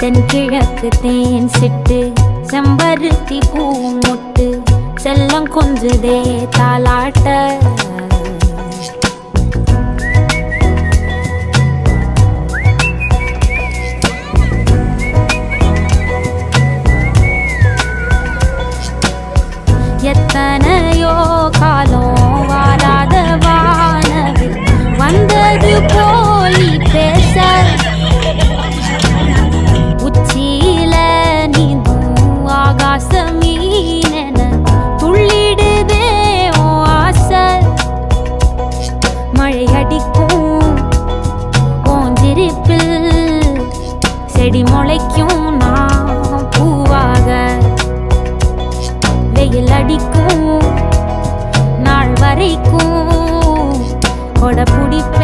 தென்கிழக்கு தேன் சிட்டு செம்பருத்தி பூ முட்டு செல்லம் கொஞ்சுதே தாலாட்ட எத்தனையோ காலம் வாராத வானவில் வந்தது போலி பேச உச்சியில நீந்தும் ஆகாச மீனென துள்ளிடுதே ஓ ஆசை மழை அடிக்கும் ஓஞ்சிருப்பில் செடி முளைக்கும் நான் பூவாக வெயில் அடிக்கும் நாள் வரைக்கும் கொடை பிடிப்ப